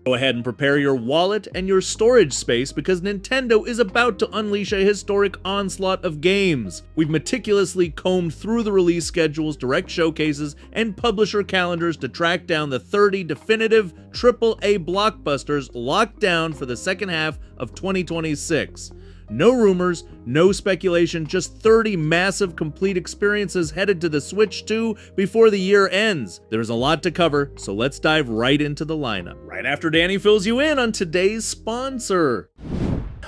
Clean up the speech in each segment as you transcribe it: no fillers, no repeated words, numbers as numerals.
Go ahead and prepare your wallet and your storage space because Nintendo is about to unleash a historic onslaught of games. We've meticulously combed through the release schedules, direct showcases, and publisher calendars to track down the 30 definitive AAA blockbusters locked down for the second half of 2026. No rumors, no speculation, just 30 massive complete experiences headed to the Switch 2 before the year ends. There's a lot to cover, so let's dive right into the lineup. Right after Danny fills you in on today's sponsor.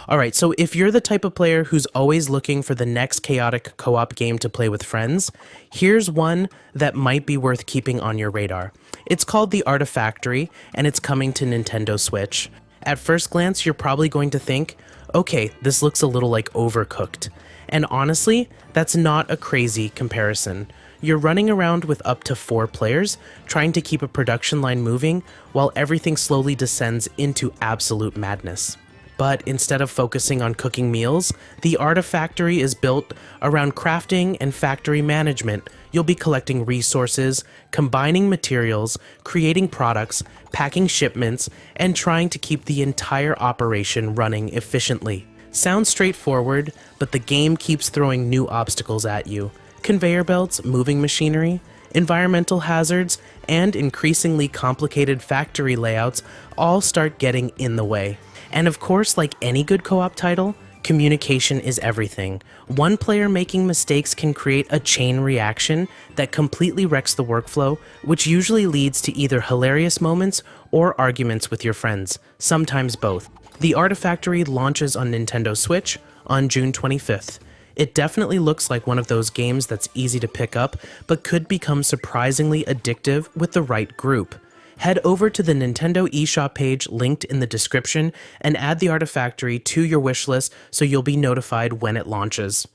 Alright, so if you're the type of player who's always looking for the next chaotic co-op game to play with friends, here's one that might be worth keeping on your radar. It's called the Artifactory, and it's coming to Nintendo Switch. At first glance, you're probably going to think, okay, this looks a little like Overcooked. And honestly, that's not a crazy comparison. You're running around with up to 4 players, trying to keep a production line moving, while everything slowly descends into absolute madness. But instead of focusing on cooking meals, the Artifactory is built around crafting and factory management. You'll be collecting resources, combining materials, creating products, packing shipments, and trying to keep the entire operation running efficiently. Sounds straightforward, but the game keeps throwing new obstacles at you. Conveyor belts, moving machinery, environmental hazards, and increasingly complicated factory layouts all start getting in the way. And of course, like any good co-op title, communication is everything. One player making mistakes can create a chain reaction that completely wrecks the workflow, which usually leads to either hilarious moments or arguments with your friends, sometimes both. The Artifactory launches on Nintendo Switch on June 25th. It definitely looks like one of those games that's easy to pick up, but could become surprisingly addictive with the right group. Head over to the Nintendo eShop page linked in the description and add the Artifactory to your wishlist so you'll be notified when it launches.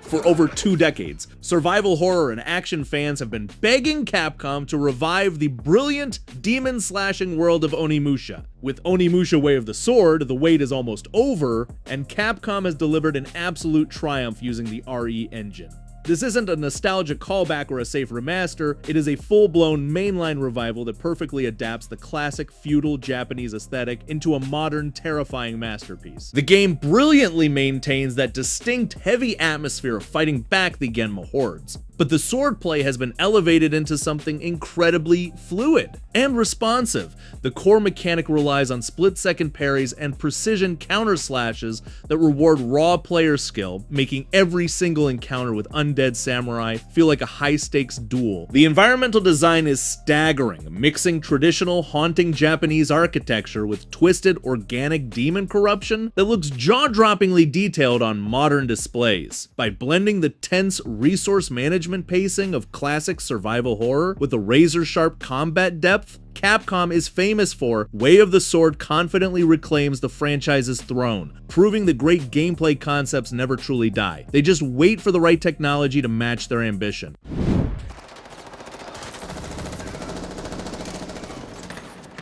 For over 2 decades, survival horror and action fans have been begging Capcom to revive the brilliant demon-slashing world of Onimusha. With Onimusha Way of the Sword, the wait is almost over, and Capcom has delivered an absolute triumph using the RE engine. This isn't a nostalgic callback or a safe remaster, it is a full-blown mainline revival that perfectly adapts the classic feudal Japanese aesthetic into a modern, terrifying masterpiece. The game brilliantly maintains that distinct, heavy atmosphere of fighting back the Genma hordes, but the swordplay has been elevated into something incredibly fluid and responsive. The core mechanic relies on split-second parries and precision counter-slashes that reward raw player skill, making every single encounter with undead samurai feel like a high-stakes duel. The environmental design is staggering, mixing traditional, haunting Japanese architecture with twisted, organic demon corruption that looks jaw-droppingly detailed on modern displays. By blending the tense resource management pacing of classic survival horror with a razor-sharp combat depth, Capcom is famous for Way of the Sword confidently reclaims the franchise's throne, proving the great gameplay concepts never truly die. They just wait for the right technology to match their ambition.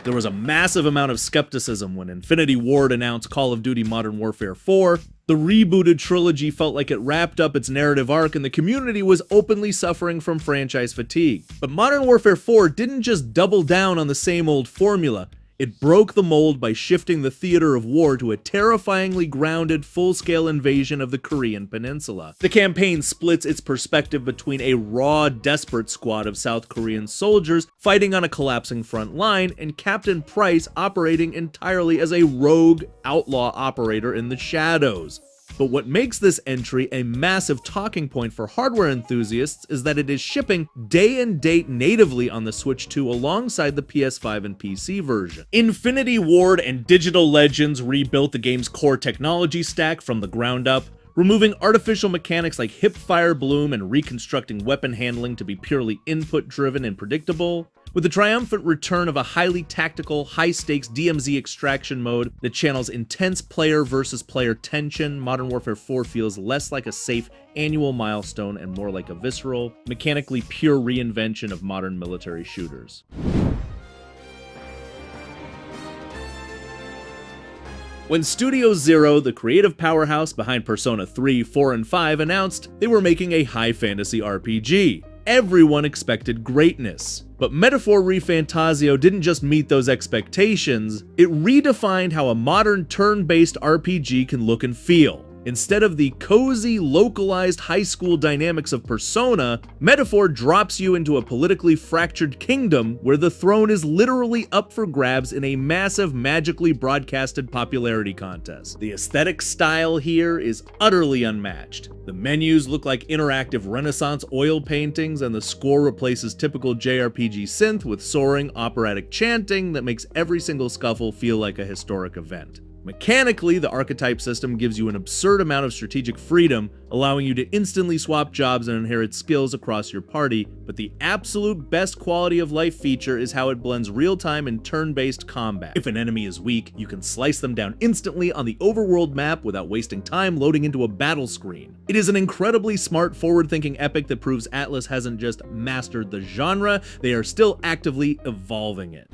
There was a massive amount of skepticism when Infinity Ward announced Call of Duty Modern Warfare 4. The rebooted trilogy felt like it wrapped up its narrative arc and the community was openly suffering from franchise fatigue. But Modern Warfare 4 didn't just double down on the same old formula. It broke the mold by shifting the theater of war to a terrifyingly grounded, full-scale invasion of the Korean peninsula. The campaign splits its perspective between a raw, desperate squad of South Korean soldiers fighting on a collapsing front line and Captain Price operating entirely as a rogue, outlaw operator in the shadows. But what makes this entry a massive talking point for hardware enthusiasts is that it is shipping day and date natively on the Switch 2 alongside the PS5 and PC version. Infinity Ward and Digital Legends rebuilt the game's core technology stack from the ground up, removing artificial mechanics like hip-fire bloom and reconstructing weapon handling to be purely input-driven and predictable. With the triumphant return of a highly tactical, high-stakes DMZ extraction mode that channels intense player versus player tension, Modern Warfare 4 feels less like a safe annual milestone and more like a visceral, mechanically pure reinvention of modern military shooters. When Studio Zero, the creative powerhouse behind Persona 3, 4, and 5, announced they were making a high fantasy RPG. everyone expected greatness. But Metaphor ReFantazio didn't just meet those expectations, it redefined how a modern turn-based RPG can look and feel. Instead of the cozy, localized high school dynamics of Persona, Metaphor drops you into a politically fractured kingdom where the throne is literally up for grabs in a massive, magically broadcasted popularity contest. The aesthetic style here is utterly unmatched. The menus look like interactive Renaissance oil paintings, and the score replaces typical JRPG synth with soaring, operatic chanting that makes every single scuffle feel like a historic event. Mechanically, the archetype system gives you an absurd amount of strategic freedom, allowing you to instantly swap jobs and inherit skills across your party, but the absolute best quality of life feature is how it blends real-time and turn-based combat. If an enemy is weak, you can slice them down instantly on the overworld map without wasting time loading into a battle screen. It is an incredibly smart, forward-thinking epic that proves Atlus hasn't just mastered the genre, they are still actively evolving it.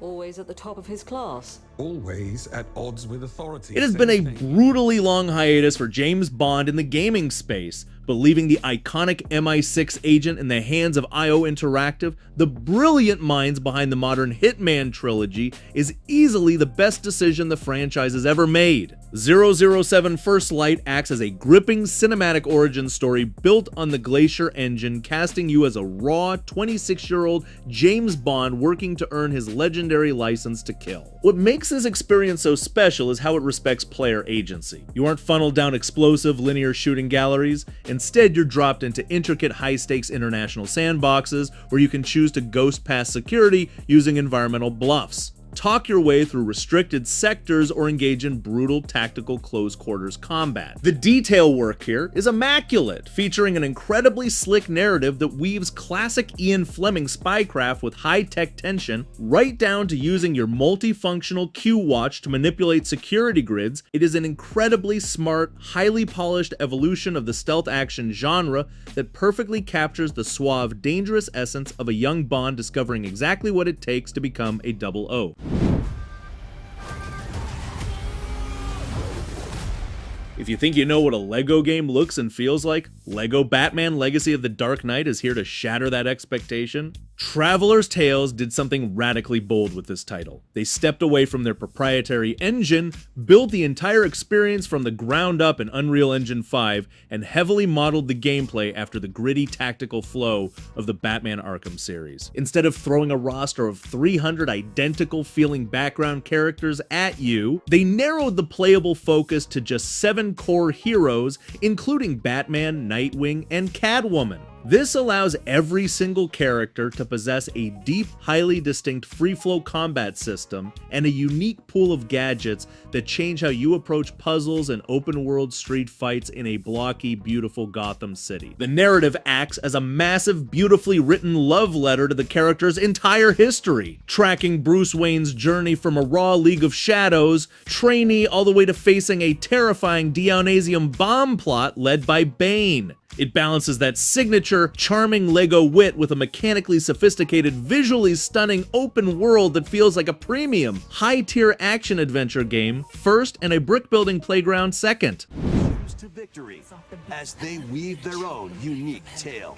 Always at the top of his class. Always at odds with authority. It has been a brutally long hiatus for James Bond in the gaming space, but leaving the iconic MI6 agent in the hands of IO Interactive, the brilliant minds behind the modern Hitman trilogy, is easily the best decision the franchise has ever made. 007 First Light acts as a gripping cinematic origin story built on the Glacier engine, casting you as a raw 26-year-old James Bond working to earn his legendary license to kill. What makes this experience so special is how it respects player agency. You aren't funneled down explosive linear shooting galleries. Instead, you're dropped into intricate high-stakes international sandboxes where you can choose to ghost past security using environmental bluffs, talk your way through restricted sectors, or engage in brutal tactical close-quarters combat. The detail work here is immaculate, featuring an incredibly slick narrative that weaves classic Ian Fleming spycraft with high-tech tension, right down to using your multifunctional Q watch to manipulate security grids. It is an incredibly smart, highly polished evolution of the stealth action genre that perfectly captures the suave, dangerous essence of a young Bond discovering exactly what it takes to become a 00. If you think you know what a LEGO game looks and feels like, LEGO Batman Legacy of the Dark Knight is here to shatter that expectation. Traveler's Tales did something radically bold with this title. They stepped away from their proprietary engine, built the entire experience from the ground up in Unreal Engine 5, and heavily modeled the gameplay after the gritty tactical flow of the Batman Arkham series. Instead of throwing a roster of 300 identical feeling background characters at you, they narrowed the playable focus to just 7 core heroes, including Batman, Nightwing, and Catwoman. This allows every single character to possess a deep, highly distinct free-flow combat system and a unique pool of gadgets that change how you approach puzzles and open-world street fights in a blocky, beautiful Gotham City. The narrative acts as a massive, beautifully written love letter to the character's entire history, tracking Bruce Wayne's journey from a raw League of Shadows trainee all the way to facing a terrifying Dionysium bomb plot led by Bane. It balances that signature, charming LEGO wit with a mechanically sophisticated, visually stunning open world that feels like a premium, high-tier action-adventure game first and a brick-building playground second. To victory as they weave their own unique tale.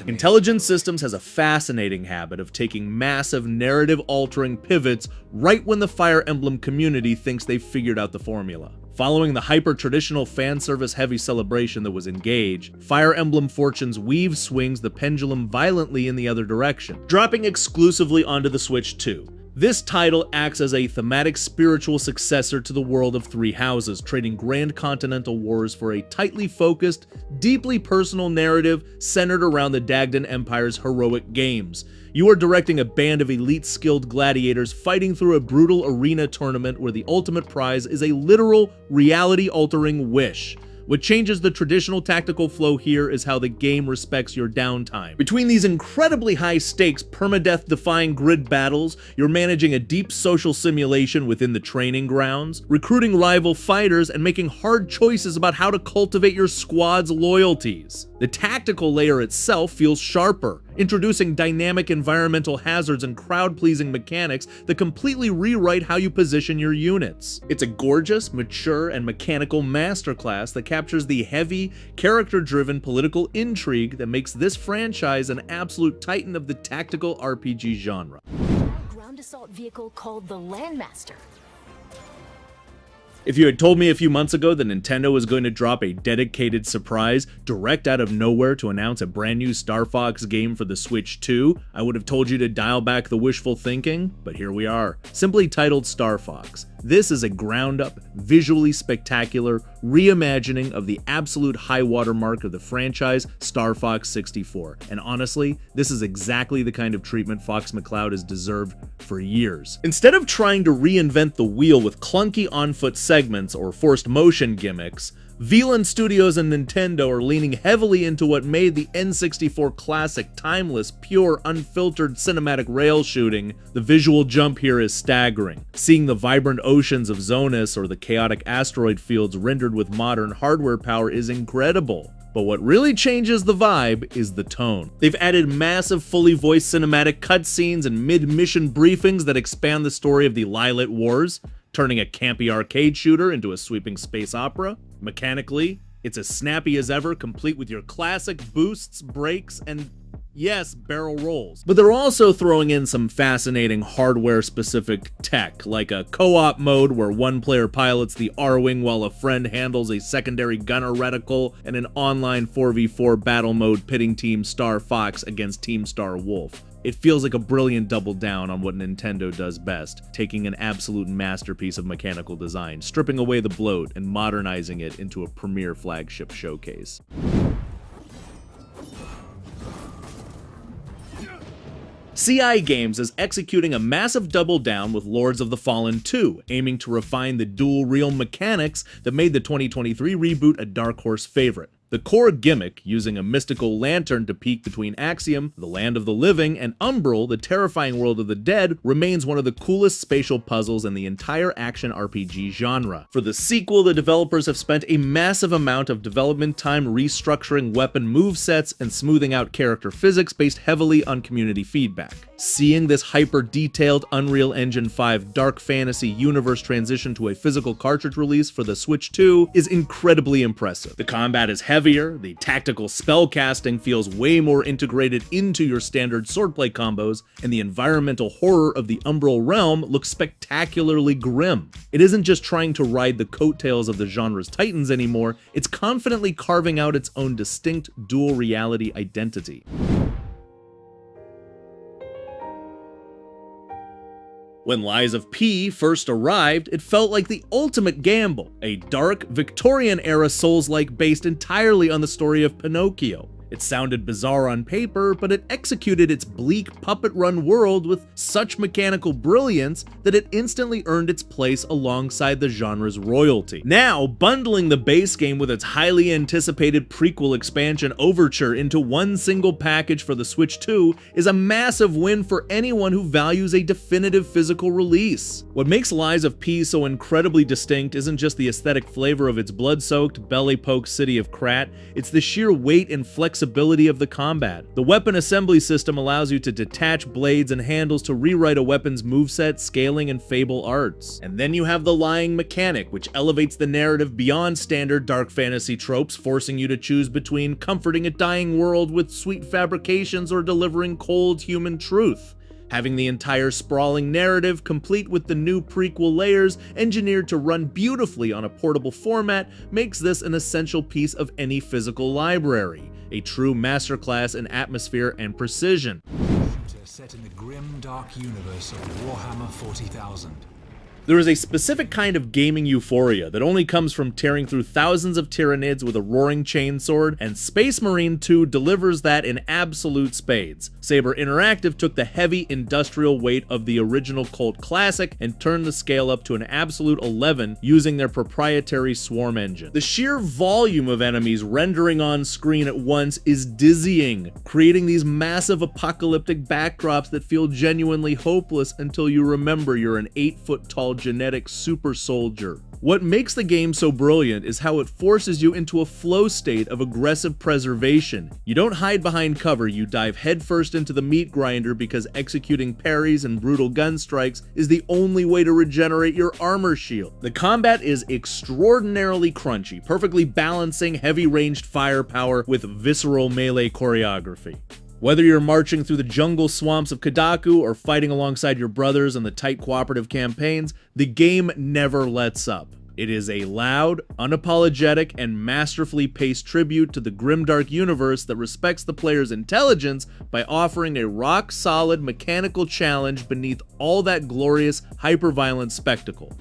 Intelligent Systems has a fascinating habit of taking massive narrative-altering pivots right when the Fire Emblem community thinks they've figured out the formula. Following the hyper-traditional fan service-heavy celebration that was Engage, Fire Emblem Fortune's Weave swings the pendulum violently in the other direction, dropping exclusively onto the Switch 2. This title acts as a thematic spiritual successor to the World of Three Houses, trading grand continental wars for a tightly focused, deeply personal narrative centered around the Dagdan Empire's heroic games. You are directing a band of elite skilled gladiators fighting through a brutal arena tournament where the ultimate prize is a literal, reality-altering wish. What changes the traditional tactical flow here is how the game respects your downtime. Between these incredibly high-stakes, permadeath-defying grid battles, you're managing a deep social simulation within the training grounds, recruiting rival fighters, and making hard choices about how to cultivate your squad's loyalties. The tactical layer itself feels sharper, introducing dynamic environmental hazards and crowd-pleasing mechanics that completely rewrite how you position your units. It's a gorgeous, mature, and mechanical masterclass that captures the heavy, character-driven political intrigue that makes this franchise an absolute titan of the tactical RPG genre. Ground assault vehicle called the Landmaster. If you had told me a few months ago that Nintendo was going to drop a dedicated surprise direct out of nowhere to announce a brand new Star Fox game for the Switch 2, I would have told you to dial back the wishful thinking, but here we are. Simply titled Star Fox, this is a ground-up, visually spectacular reimagining of the absolute high watermark of the franchise, Star Fox 64. And honestly, this is exactly the kind of treatment Fox McCloud has deserved for years. Instead of trying to reinvent the wheel with clunky on-foot segments or forced motion gimmicks, Velan Studios and Nintendo are leaning heavily into what made the N64 classic timeless, pure, unfiltered cinematic rail shooting. The visual jump here is staggering. Seeing the vibrant oceans of Zonus or the chaotic asteroid fields rendered with modern hardware power is incredible. But what really changes the vibe is the tone. They've added massive fully voiced cinematic cutscenes and mid-mission briefings that expand the story of the Lylat Wars, turning a campy arcade shooter into a sweeping space opera. Mechanically, it's as snappy as ever, complete with your classic boosts, brakes, and yes, barrel rolls. But they're also throwing in some fascinating hardware-specific tech, like a co-op mode where one player pilots the R-Wing while a friend handles a secondary gunner reticle, and an online 4v4 battle mode pitting Team Star Fox against Team Star Wolf. It feels like a brilliant double down on what Nintendo does best, taking an absolute masterpiece of mechanical design, stripping away the bloat, and modernizing it into a premier flagship showcase. CI Games is executing a massive double down with Lords of the Fallen 2, aiming to refine the dual realm mechanics that made the 2023 reboot a Dark Horse favorite. The core gimmick, using a mystical lantern to peek between Axiom, the land of the living, and Umbral, the terrifying world of the dead, remains one of the coolest spatial puzzles in the entire action RPG genre. For the sequel, the developers have spent a massive amount of development time restructuring weapon movesets and smoothing out character physics based heavily on community feedback. Seeing this hyper-detailed Unreal Engine 5 dark fantasy universe transition to a physical cartridge release for the Switch 2 is incredibly impressive. The combat is heavier, the tactical spellcasting feels way more integrated into your standard swordplay combos, and the environmental horror of the Umbral realm looks spectacularly grim. It isn't just trying to ride the coattails of the genre's titans anymore, it's confidently carving out its own distinct dual reality identity. When Lies of P first arrived, it felt like the ultimate gamble, a dark, Victorian-era Souls-like based entirely on the story of Pinocchio. It sounded bizarre on paper, but it executed its bleak, puppet-run world with such mechanical brilliance that it instantly earned its place alongside the genre's royalty. Now, bundling the base game with its highly anticipated prequel expansion Overture into one single package for the Switch 2 is a massive win for anyone who values a definitive physical release. What makes Lies of P so incredibly distinct isn't just the aesthetic flavor of its blood-soaked, belly-poke city of Krat, it's the sheer weight and flexibility of the combat. The weapon assembly system allows you to detach blades and handles to rewrite a weapon's moveset, scaling, and fable arts. And then you have the lying mechanic, which elevates the narrative beyond standard dark fantasy tropes, forcing you to choose between comforting a dying world with sweet fabrications or delivering cold human truth. Having the entire sprawling narrative, complete with the new prequel layers, engineered to run beautifully on a portable format, makes this an essential piece of any physical library. A true masterclass in atmosphere and precision. Set in the grim, dark universe of Warhammer 40,000. There is a specific kind of gaming euphoria that only comes from tearing through thousands of Tyranids with a roaring chainsword, and Space Marine 2 delivers that in absolute spades. Saber Interactive took the heavy industrial weight of the original cult classic and turned the scale up to an absolute 11 using their proprietary swarm engine. The sheer volume of enemies rendering on screen at once is dizzying, creating these massive apocalyptic backdrops that feel genuinely hopeless until you remember you're an 8-foot tall genetic super soldier. What makes the game so brilliant is how it forces you into a flow state of aggressive preservation. You don't hide behind cover, you dive headfirst into the meat grinder because executing parries and brutal gun strikes is the only way to regenerate your armor shield. The combat is extraordinarily crunchy, perfectly balancing heavy ranged firepower with visceral melee choreography. Whether you're marching through the jungle swamps of Kadaku or fighting alongside your brothers in the tight cooperative campaigns, the game never lets up. It is a loud, unapologetic, and masterfully paced tribute to the grimdark universe that respects the player's intelligence by offering a rock-solid mechanical challenge beneath all that glorious, hyper-violent spectacle.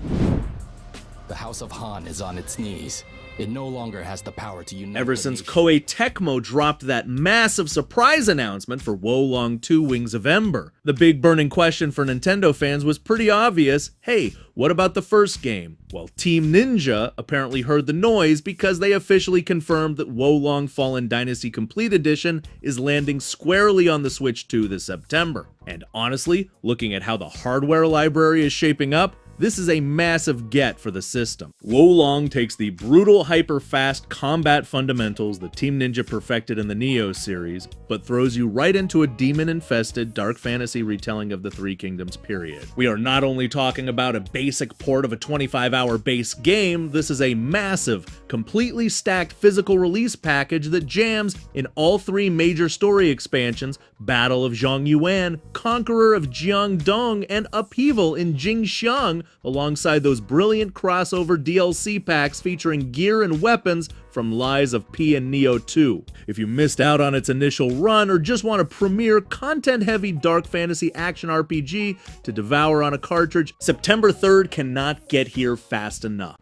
The House of Han is on its knees. It no longer has the power to unite. Ever since Koei Tecmo dropped that massive surprise announcement for Wo Long 2 Wings of Ember, the big burning question for Nintendo fans was pretty obvious. Hey, what about the first game? Well, Team Ninja apparently heard the noise because they officially confirmed that Wo Long Fallen Dynasty Complete Edition is landing squarely on the Switch 2 this September. And honestly, looking at how the hardware library is shaping up, this is a massive get for the system. Wo Long takes the brutal, hyper-fast combat fundamentals that Team Ninja perfected in the Neo series, but throws you right into a demon-infested dark fantasy retelling of the Three Kingdoms period. We are not only talking about a basic port of a 25-hour base game, this is a massive, completely stacked physical release package that jams in all three major story expansions, Battle of Zhongyuan, Conqueror of Jiangdong, and Upheaval in Jingxiang, alongside those brilliant crossover DLC packs featuring gear and weapons from Lies of P and Neo 2. If you missed out on its initial run or just want a premier, content-heavy dark fantasy action RPG to devour on a cartridge, September 3rd cannot get here fast enough.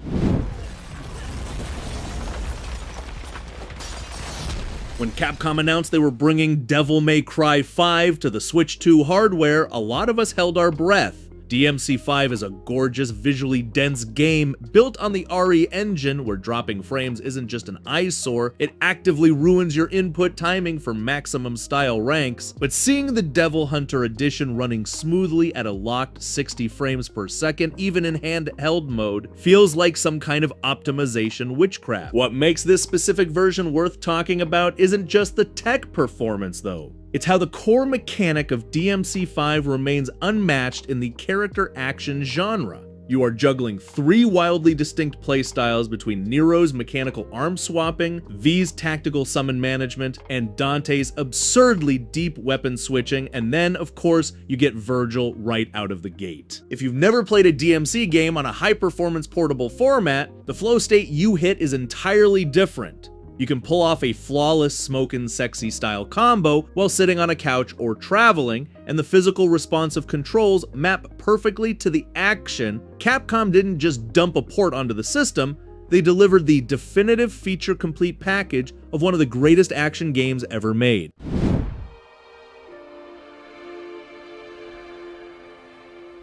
When Capcom announced they were bringing Devil May Cry 5 to the Switch 2 hardware, a lot of us held our breath. DMC5 is a gorgeous, visually dense game built on the RE engine where dropping frames isn't just an eyesore, it actively ruins your input timing for maximum style ranks. But seeing the Devil Hunter Edition running smoothly at a locked 60 frames per second, even in handheld mode, feels like some kind of optimization witchcraft. What makes this specific version worth talking about isn't just the tech performance though. It's how the core mechanic of DMC5 remains unmatched in the character action genre. You are juggling three wildly distinct playstyles between Nero's mechanical arm swapping, V's tactical summon management, and Dante's absurdly deep weapon switching, and then, of course, you get Virgil right out of the gate. If you've never played a DMC game on a high-performance portable format, the flow state you hit is entirely different. You can pull off a flawless smokin' sexy style combo while sitting on a couch or traveling, and the physical responsive controls map perfectly to the action. Capcom didn't just dump a port onto the system, they delivered the definitive feature complete package of one of the greatest action games ever made.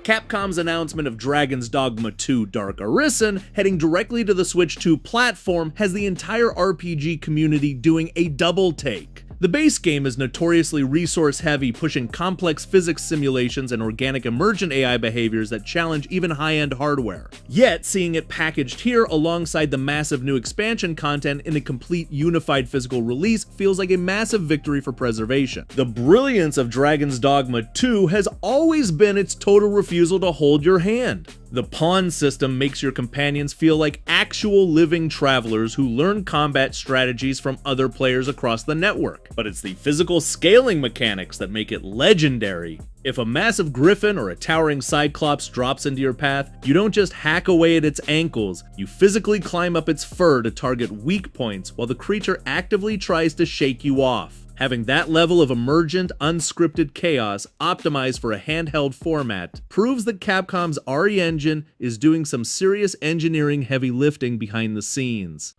Capcom's announcement of Dragon's Dogma 2 Dark Arisen heading directly to the Switch 2 platform has the entire RPG community doing a double take. The base game is notoriously resource-heavy, pushing complex physics simulations and organic emergent AI behaviors that challenge even high-end hardware. Yet, seeing it packaged here alongside the massive new expansion content in a complete unified physical release feels like a massive victory for preservation. The brilliance of Dragon's Dogma 2 has always been its total refusal to hold your hand. The pawn system makes your companions feel like actual living travelers who learn combat strategies from other players across the network. But it's the physical scaling mechanics that make it legendary. If a massive griffin or a towering cyclops drops into your path, you don't just hack away at its ankles, you physically climb up its fur to target weak points while the creature actively tries to shake you off. Having that level of emergent, unscripted chaos optimized for a handheld format proves that Capcom's RE engine is doing some serious engineering heavy lifting behind the scenes.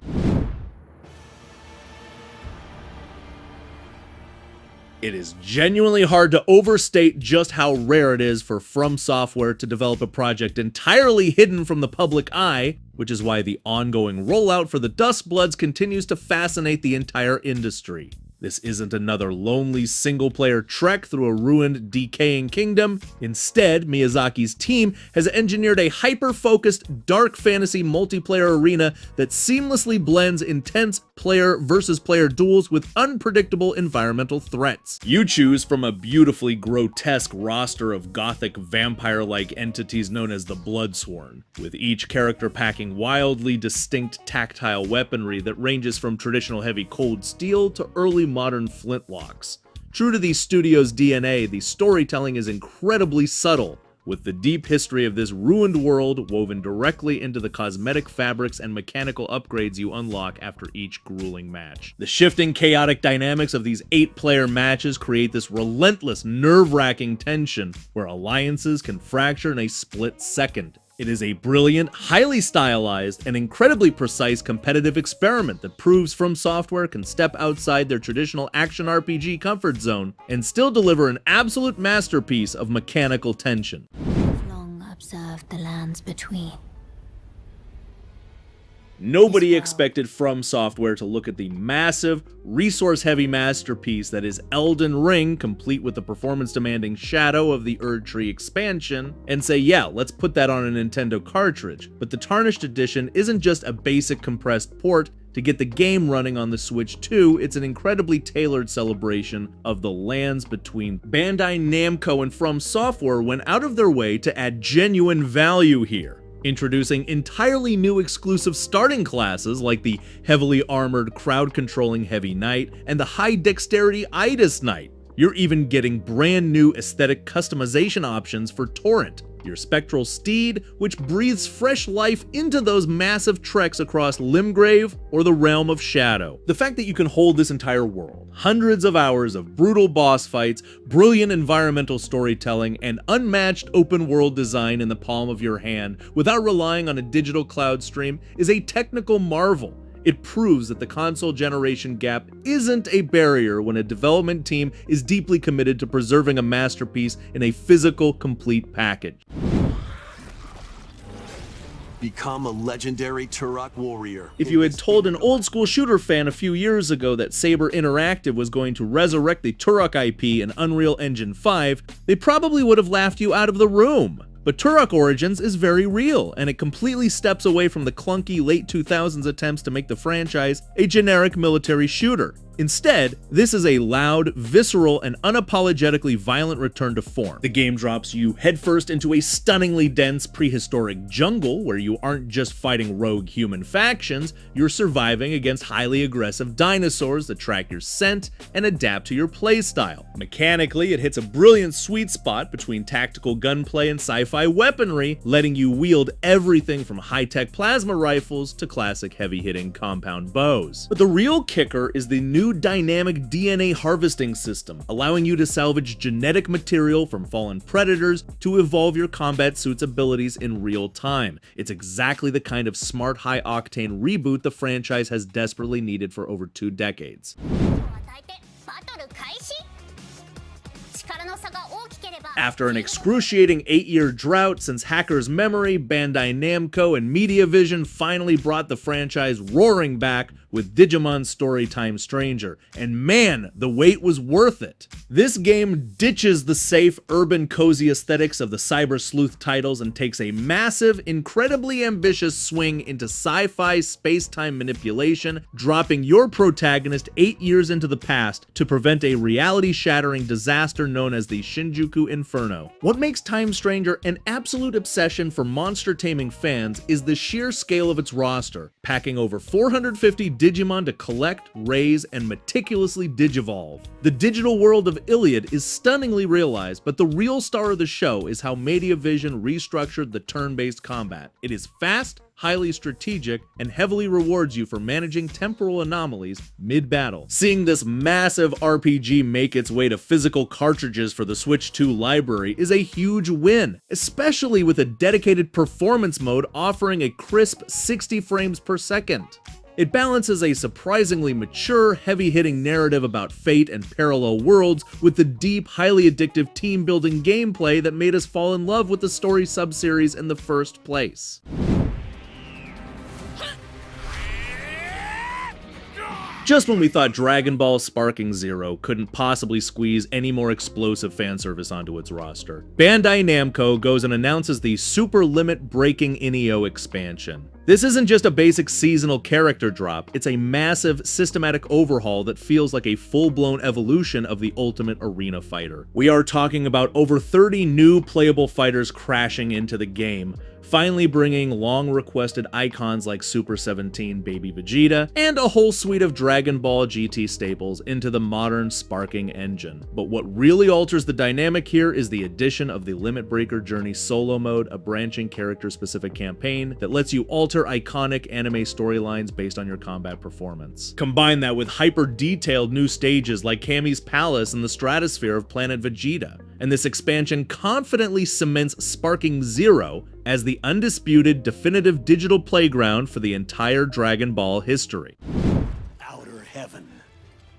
It is genuinely hard to overstate just how rare it is for From Software to develop a project entirely hidden from the public eye, which is why the ongoing rollout for the Duskbloods continues to fascinate the entire industry. This isn't another lonely single-player trek through a ruined, decaying kingdom. Instead, Miyazaki's team has engineered a hyper-focused, dark fantasy multiplayer arena that seamlessly blends intense player-versus-player duels with unpredictable environmental threats. You choose from a beautifully grotesque roster of gothic vampire-like entities known as the Bloodsworn, with each character packing wildly distinct tactile weaponry that ranges from traditional heavy cold steel to early modern flintlocks. True to the studio's DNA, the storytelling is incredibly subtle, with the deep history of this ruined world woven directly into the cosmetic fabrics and mechanical upgrades you unlock after each grueling match. The shifting, chaotic dynamics of these 8-player matches create this relentless, nerve-wracking tension where alliances can fracture in a split second. It is a brilliant, highly stylized, and incredibly precise competitive experiment that proves From Software can step outside their traditional action RPG comfort zone and still deliver an absolute masterpiece of mechanical tension. Long observed the lands between. Nobody expected From Software to look at the massive, resource-heavy masterpiece that is Elden Ring, complete with the performance-demanding Shadow of the Erdtree expansion, and say, yeah, let's put that on a Nintendo cartridge. But the Tarnished edition isn't just a basic compressed port to get the game running on the Switch 2, it's an incredibly tailored celebration of the lands between. Bandai Namco and From Software went out of their way to add genuine value here, introducing entirely new exclusive starting classes like the heavily armored, crowd-controlling Heavy Knight and the high-dexterity Idis Knight. You're even getting brand new aesthetic customization options for Torrent, your spectral steed, which breathes fresh life into those massive treks across Limgrave or the Realm of Shadow. The fact that you can hold this entire world, hundreds of hours of brutal boss fights, brilliant environmental storytelling, and unmatched open world design in the palm of your hand without relying on a digital cloud stream is a technical marvel. It proves that the console generation gap isn't a barrier when a development team is deeply committed to preserving a masterpiece in a physical, complete package. Become a legendary Turok warrior. If you had told an old-school shooter fan a few years ago that Saber Interactive was going to resurrect the Turok IP in Unreal Engine 5, they probably would have laughed you out of the room. But Turok Origins is very real, and it completely steps away from the clunky late 2000s attempts to make the franchise a generic military shooter. Instead, this is a loud, visceral, and unapologetically violent return to form. The game drops you headfirst into a stunningly dense prehistoric jungle where you aren't just fighting rogue human factions, you're surviving against highly aggressive dinosaurs that track your scent and adapt to your playstyle. Mechanically, it hits a brilliant sweet spot between tactical gunplay and sci-fi weaponry, letting you wield everything from high-tech plasma rifles to classic heavy-hitting compound bows. But the real kicker is the new dynamic DNA harvesting system, allowing you to salvage genetic material from fallen predators to evolve your combat suit's abilities in real time. It's exactly the kind of smart, high-octane reboot the franchise has desperately needed for over 2 decades. After an excruciating 8-year drought since Hacker's Memory, Bandai Namco and Mediavision finally brought the franchise roaring back with Digimon Storytime Stranger, and man, the wait was worth it. This game ditches the safe, urban, cozy aesthetics of the cyber sleuth titles and takes a massive, incredibly ambitious swing into sci-fi space-time manipulation, dropping your protagonist 8 years into the past to prevent a reality-shattering disaster known as the Shinjuku Inferno. What makes Time Stranger an absolute obsession for monster-taming fans is the sheer scale of its roster, packing over 450 Digimon to collect, raise, and meticulously digivolve. The digital world of Iliad is stunningly realized, but the real star of the show is how Mediavision restructured the turn-based combat. It is fast, highly strategic, and heavily rewards you for managing temporal anomalies mid-battle. Seeing this massive RPG make its way to physical cartridges for the Switch 2 library is a huge win, especially with a dedicated performance mode offering a crisp 60 frames per second. It balances a surprisingly mature, heavy-hitting narrative about fate and parallel worlds with the deep, highly addictive team-building gameplay that made us fall in love with the story subseries in the first place. Just when we thought Dragon Ball Sparking Zero couldn't possibly squeeze any more explosive fan service onto its roster, Bandai Namco goes and announces the Super Limit Breaking Inio expansion. This isn't just a basic seasonal character drop, it's a massive, systematic overhaul that feels like a full-blown evolution of the Ultimate Arena Fighter. We are talking about over 30 new playable fighters crashing into the game, finally bringing long-requested icons like Super 17 Baby Vegeta, and a whole suite of Dragon Ball GT staples into the modern Sparking engine. But what really alters the dynamic here is the addition of the Limit Breaker Journey solo mode, a branching character-specific campaign that lets you alter iconic anime storylines based on your combat performance. Combine that with hyper-detailed new stages like Kami's Palace and the Stratosphere of Planet Vegeta, and this expansion confidently cements Sparking Zero as the undisputed definitive digital playground for the entire Dragon Ball history. Outer heaven.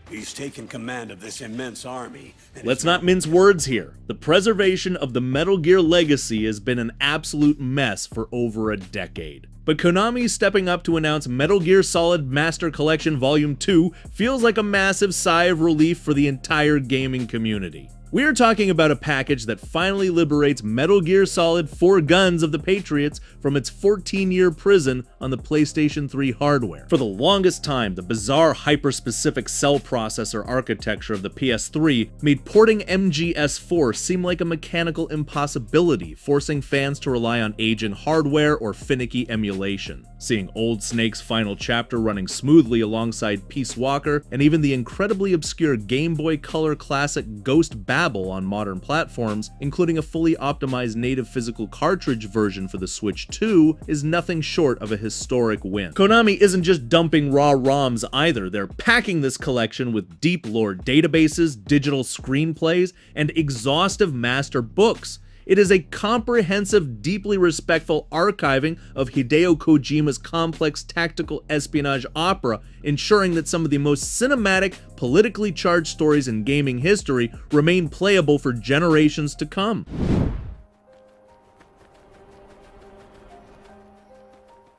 He's taken command of this immense army. Let's not mince words here. The preservation of the Metal Gear legacy has been an absolute mess for over a decade. But Konami stepping up to announce Metal Gear Solid Master Collection Volume 2 feels like a massive sigh of relief for the entire gaming community. We are talking about a package that finally liberates Metal Gear Solid 4 Guns of the Patriots from its 14-year prison on the PlayStation 3 hardware. For the longest time, the bizarre hyper-specific cell processor architecture of the PS3 made porting MGS4 seem like a mechanical impossibility, forcing fans to rely on aging hardware or finicky emulation. Seeing old Snake's final chapter running smoothly alongside Peace Walker, and even the incredibly obscure Game Boy Color classic Ghost Babel on modern platforms, including a fully optimized native physical cartridge version for the Switch 2, is nothing short of a historic win. Konami isn't just dumping raw ROMs either, they're packing this collection with deep lore databases, digital screenplays, and exhaustive master books. It is a comprehensive, deeply respectful archiving of Hideo Kojima's complex tactical espionage opera, ensuring that some of the most cinematic, politically charged stories in gaming history remain playable for generations to come.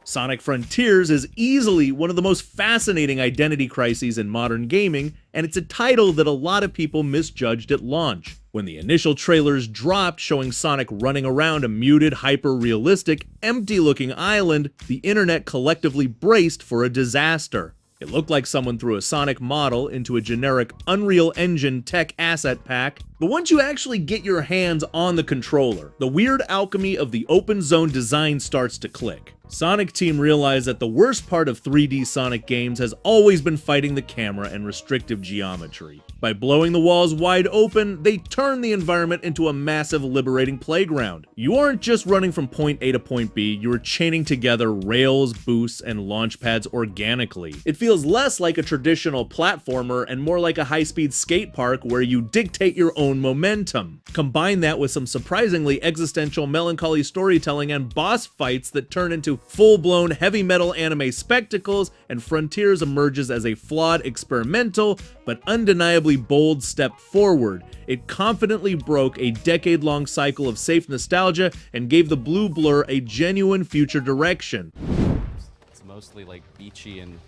Sonic Frontiers is easily one of the most fascinating identity crises in modern gaming, and it's a title that a lot of people misjudged at launch. When the initial trailers dropped showing Sonic running around a muted, hyper-realistic, empty-looking island, the internet collectively braced for a disaster. It looked like someone threw a Sonic model into a generic Unreal Engine tech asset pack, but once you actually get your hands on the controller, the weird alchemy of the open zone design starts to click. Sonic Team realized that the worst part of 3D Sonic games has always been fighting the camera and restrictive geometry. By blowing the walls wide open, they turn the environment into a massive liberating playground. You aren't just running from point A to point B, you are chaining together rails, boosts, and launch pads organically. It feels less like a traditional platformer and more like a high-speed skate park where you dictate your own momentum. Combine that with some surprisingly existential, melancholy storytelling and boss fights that turn into full-blown heavy metal anime spectacles, and Frontiers emerges as a flawed, experimental, but undeniably bold step forward. It confidently broke a decade-long cycle of safe nostalgia and gave the Blue Blur a genuine future direction. It's mostly like beachy and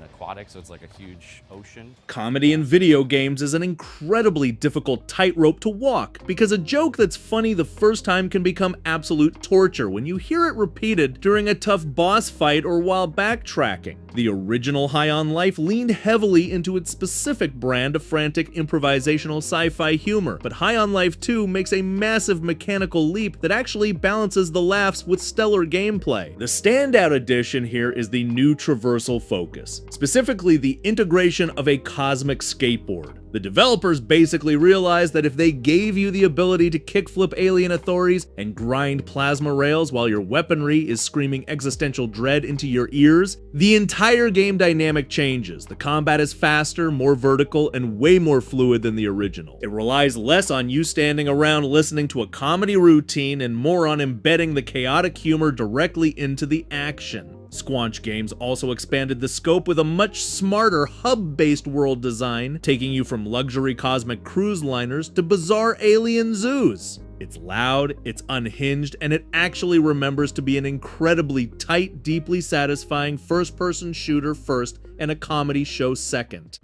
aquatic, so it's like a huge ocean. Comedy in video games is an incredibly difficult tightrope to walk, because a joke that's funny the first time can become absolute torture when you hear it repeated during a tough boss fight or while backtracking. The original High on Life leaned heavily into its specific brand of frantic improvisational sci-fi humor, but High on Life 2 makes a massive mechanical leap that actually balances the laughs with stellar gameplay. The standout addition here is the new traversal focus. Specifically, the integration of a cosmic skateboard. The developers basically realized that if they gave you the ability to kickflip alien authorities and grind plasma rails while your weaponry is screaming existential dread into your ears, the entire game dynamic changes. The combat is faster, more vertical, and way more fluid than the original. It relies less on you standing around listening to a comedy routine and more on embedding the chaotic humor directly into the action. Squanch Games also expanded the scope with a much smarter hub-based world design, taking you from luxury cosmic cruise liners to bizarre alien zoos. It's loud, it's unhinged, and it actually remembers to be an incredibly tight, deeply satisfying first-person shooter first and a comedy show second.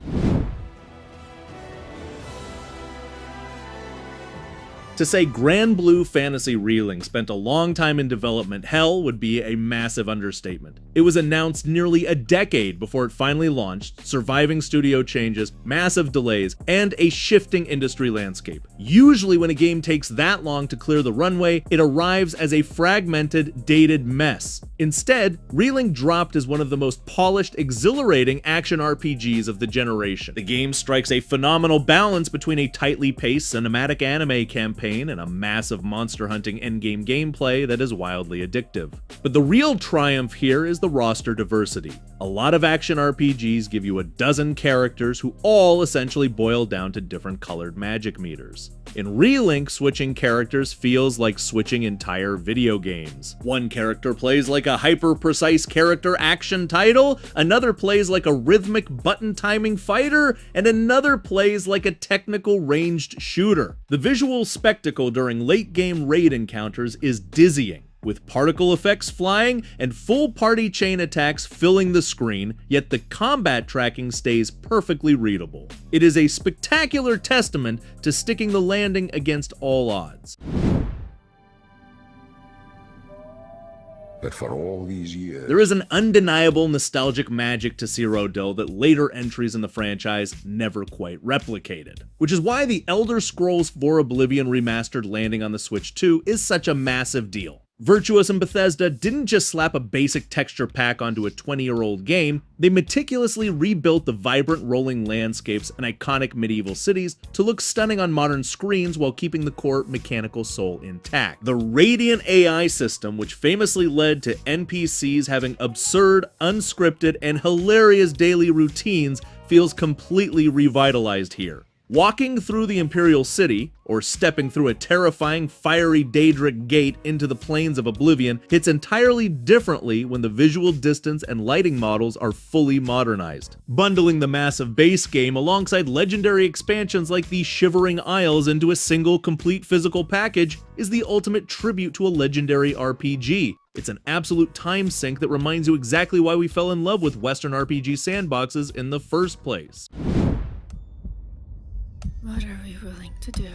To say Granblue Fantasy Relink spent a long time in development hell would be a massive understatement. It was announced nearly a decade before it finally launched, surviving studio changes, massive delays, and a shifting industry landscape. Usually when a game takes that long to clear the runway, it arrives as a fragmented, dated mess. Instead, Relink dropped as one of the most polished, exhilarating action RPGs of the generation. The game strikes a phenomenal balance between a tightly paced cinematic anime campaign and a massive monster hunting endgame gameplay that is wildly addictive. But the real triumph here is the roster diversity. A lot of action RPGs give you a dozen characters who all essentially boil down to different colored magic meters. In Relink, switching characters feels like switching entire video games. One character plays like a hyper-precise character action title, another plays like a rhythmic button timing fighter, and another plays like a technical ranged shooter. The visual spectacle during late-game raid encounters is dizzying, with particle effects flying and full party chain attacks filling the screen, yet the combat tracking stays perfectly readable. It is a spectacular testament to sticking the landing against all odds. But for all these years, there is an undeniable nostalgic magic to Cyrodiil that later entries in the franchise never quite replicated. Which is why the Elder Scrolls IV Oblivion Remastered landing on the Switch 2 is such a massive deal. Virtuos and Bethesda didn't just slap a basic texture pack onto a 20-year-old game, they meticulously rebuilt the vibrant rolling landscapes and iconic medieval cities to look stunning on modern screens while keeping the core mechanical soul intact. The Radiant AI system, which famously led to NPCs having absurd, unscripted, and hilarious daily routines, feels completely revitalized here. Walking through the Imperial City, or stepping through a terrifying fiery Daedric gate into the plains of Oblivion, hits entirely differently when the visual distance and lighting models are fully modernized. Bundling the massive base game alongside legendary expansions like the Shivering Isles into a single complete physical package is the ultimate tribute to a legendary RPG. It's an absolute time sink that reminds you exactly why we fell in love with Western RPG sandboxes in the first place. What are we willing to do?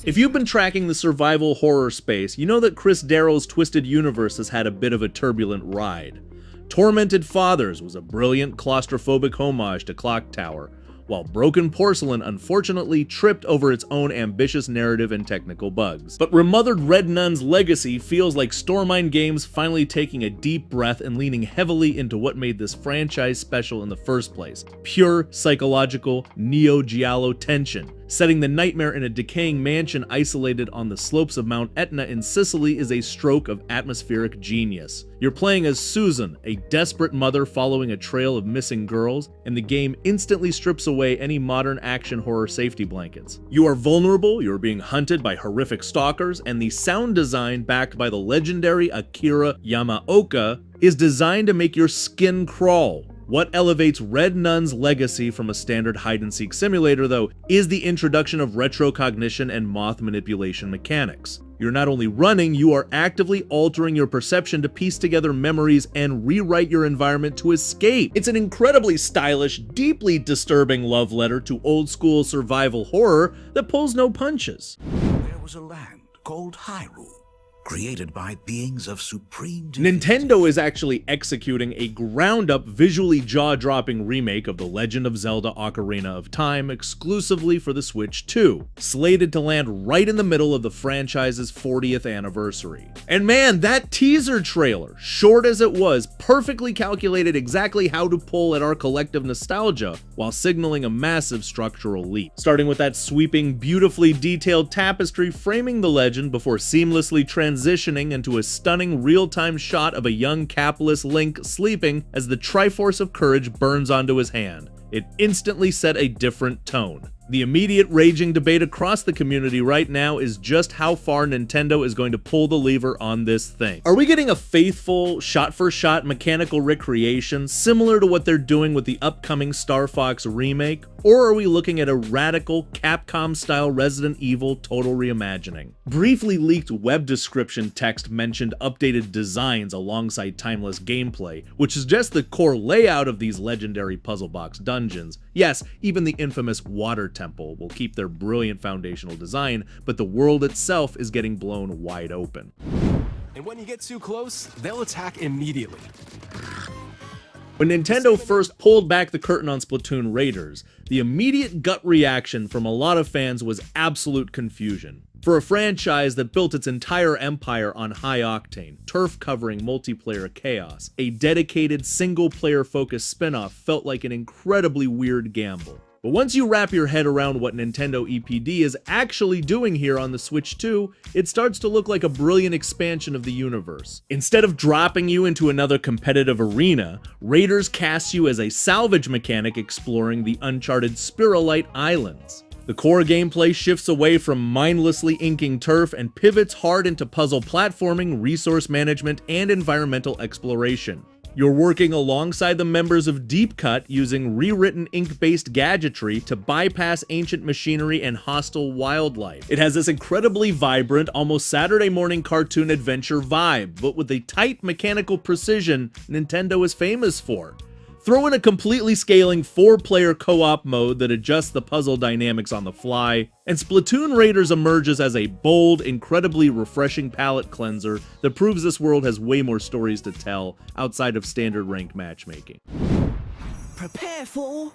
If you've been tracking the survival horror space, you know that Chris Darrow's Twisted Universe has had a bit of a turbulent ride. Tormented Fathers was a brilliant claustrophobic homage to Clock Tower, while Broken Porcelain unfortunately tripped over its own ambitious narrative and technical bugs. But Remothered Red Nun's legacy feels like Stormine Games finally taking a deep breath and leaning heavily into what made this franchise special in the first place: pure psychological Neo Giallo tension. Setting the nightmare in a decaying mansion isolated on the slopes of Mount Etna in Sicily is a stroke of atmospheric genius. You're playing as Susan, a desperate mother following a trail of missing girls, and the game instantly strips away any modern action horror safety blankets. You are vulnerable, you're being hunted by horrific stalkers, and the sound design backed by the legendary Akira Yamaoka is designed to make your skin crawl. What elevates Red Nun's legacy from a standard hide-and-seek simulator, though, is the introduction of retrocognition and moth manipulation mechanics. You're not only running, you are actively altering your perception to piece together memories and rewrite your environment to escape. It's an incredibly stylish, deeply disturbing love letter to old-school survival horror that pulls no punches. There was a land called Hyrule, created by beings of supreme Nintendo is actually executing a ground-up, visually jaw-dropping remake of The Legend of Zelda Ocarina of Time exclusively for the Switch 2, slated to land right in the middle of the franchise's 40th anniversary. And man, that teaser trailer, short as it was, perfectly calculated exactly how to pull at our collective nostalgia while signaling a massive structural leap. Starting with that sweeping, beautifully detailed tapestry framing the legend before seamlessly transitioning into a stunning real-time shot of a young capless Link sleeping as the Triforce of Courage burns onto his hand. It instantly set a different tone. The immediate raging debate across the community right now is just how far Nintendo is going to pull the lever on this thing. Are we getting a faithful, shot-for-shot mechanical recreation similar to what they're doing with the upcoming Star Fox remake? Or are we looking at a radical Capcom-style Resident Evil total reimagining? Briefly leaked web description text mentioned updated designs alongside timeless gameplay, which suggests the core layout of these legendary puzzle box dungeons. Yes, even the infamous Water Temple will keep their brilliant foundational design, but the world itself is getting blown wide open. And when you get too close, they'll attack immediately. When Nintendo first pulled back the curtain on Splatoon Raiders, the immediate gut reaction from a lot of fans was absolute confusion. For a franchise that built its entire empire on high-octane, turf-covering multiplayer chaos, a dedicated single-player focused spin-off felt like an incredibly weird gamble. But once you wrap your head around what Nintendo EPD is actually doing here on the Switch 2, it starts to look like a brilliant expansion of the universe. Instead of dropping you into another competitive arena, Raiders casts you as a salvage mechanic exploring the uncharted Spiralite Islands. The core gameplay shifts away from mindlessly inking turf and pivots hard into puzzle platforming, resource management, and environmental exploration. You're working alongside the members of Deep Cut using rewritten ink-based gadgetry to bypass ancient machinery and hostile wildlife. It has this incredibly vibrant, almost Saturday morning cartoon adventure vibe, but with the tight mechanical precision Nintendo is famous for. Throw in a completely scaling 4-player co-op mode that adjusts the puzzle dynamics on the fly, and Splatoon Raiders emerges as a bold, incredibly refreshing palate cleanser that proves this world has way more stories to tell outside of standard ranked matchmaking. Prepare for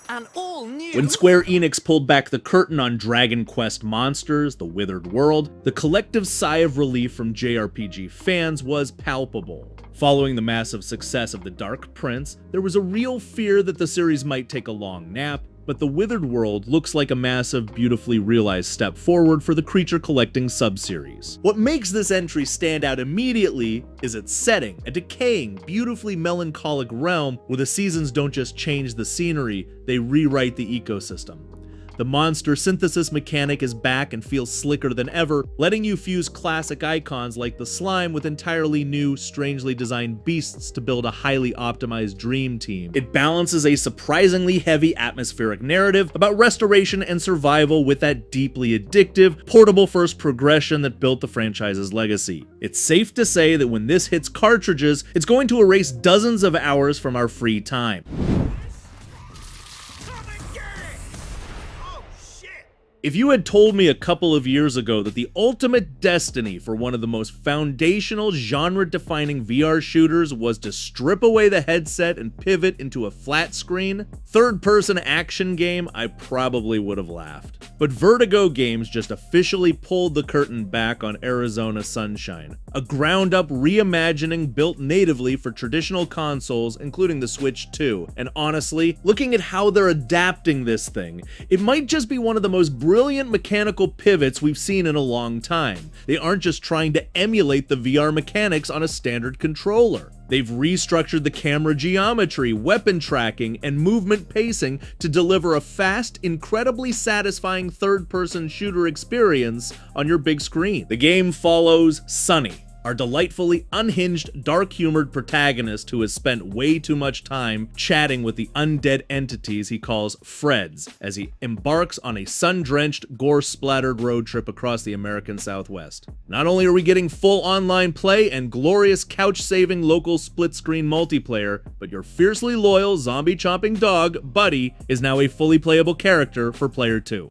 an all-new... When Square Enix pulled back the curtain on Dragon Quest Monsters, The Withered World, the collective sigh of relief from JRPG fans was palpable. Following the massive success of The Dark Prince, there was a real fear that the series might take a long nap, but The Withered World looks like a massive, beautifully realized step forward for the creature collecting sub-series. What makes this entry stand out immediately is its setting, a decaying, beautifully melancholic realm where the seasons don't just change the scenery, they rewrite the ecosystem. The monster synthesis mechanic is back and feels slicker than ever, letting you fuse classic icons like the slime with entirely new, strangely designed beasts to build a highly optimized dream team. It balances a surprisingly heavy atmospheric narrative about restoration and survival with that deeply addictive, portable first progression that built the franchise's legacy. It's safe to say that when this hits cartridges, it's going to erase dozens of hours from our free time. If you had told me a couple of years ago that the ultimate destiny for one of the most foundational genre-defining VR shooters was to strip away the headset and pivot into a flat-screen, third-person action game, I probably would have laughed. But Vertigo Games just officially pulled the curtain back on Arizona Sunshine, a ground-up reimagining built natively for traditional consoles, including the Switch 2. And honestly, looking at how they're adapting this thing, it might just be one of the most brilliant mechanical pivots we've seen in a long time. They aren't just trying to emulate the VR mechanics on a standard controller. They've restructured the camera geometry, weapon tracking, and movement pacing to deliver a fast, incredibly satisfying third-person shooter experience on your big screen. The game follows Sunny, our delightfully unhinged, dark-humored protagonist who has spent way too much time chatting with the undead entities he calls Freds as he embarks on a sun-drenched, gore-splattered road trip across the American Southwest. Not only are we getting full online play and glorious couch-saving local split-screen multiplayer, but your fiercely loyal, zombie-chomping dog, Buddy, is now a fully playable character for Player 2.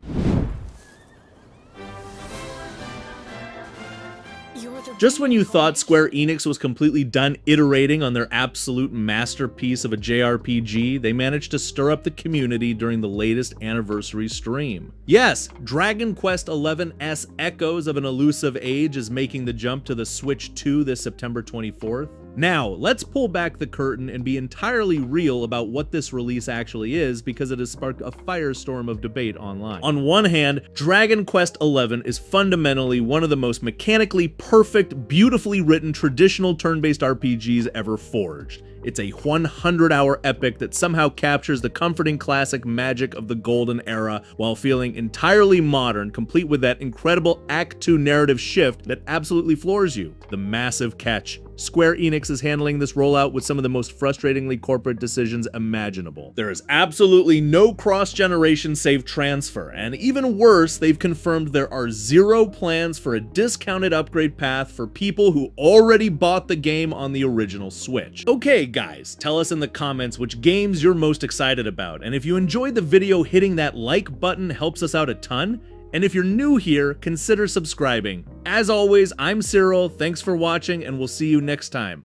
Just when you thought Square Enix was completely done iterating on their absolute masterpiece of a JRPG, they managed to stir up the community during the latest anniversary stream. Yes, Dragon Quest XI's Echoes of an Elusive Age is making the jump to the Switch 2 this September 24th. Now, let's pull back the curtain and be entirely real about what this release actually is, because it has sparked a firestorm of debate online. On one hand, Dragon Quest XI is fundamentally one of the most mechanically perfect, beautifully written traditional turn-based RPGs ever forged. It's a 100-hour epic that somehow captures the comforting classic magic of the golden era while feeling entirely modern, complete with that incredible Act 2 narrative shift that absolutely floors you. The massive catch: Square Enix is handling this rollout with some of the most frustratingly corporate decisions imaginable. There is absolutely no cross-generation save transfer, and even worse, they've confirmed there are zero plans for a discounted upgrade path for people who already bought the game on the original Switch. Okay guys, tell us in the comments which games you're most excited about, and if you enjoyed the video, hitting that like button helps us out a ton. And if you're new here, consider subscribing. As always, I'm Cyril, thanks for watching, and we'll see you next time.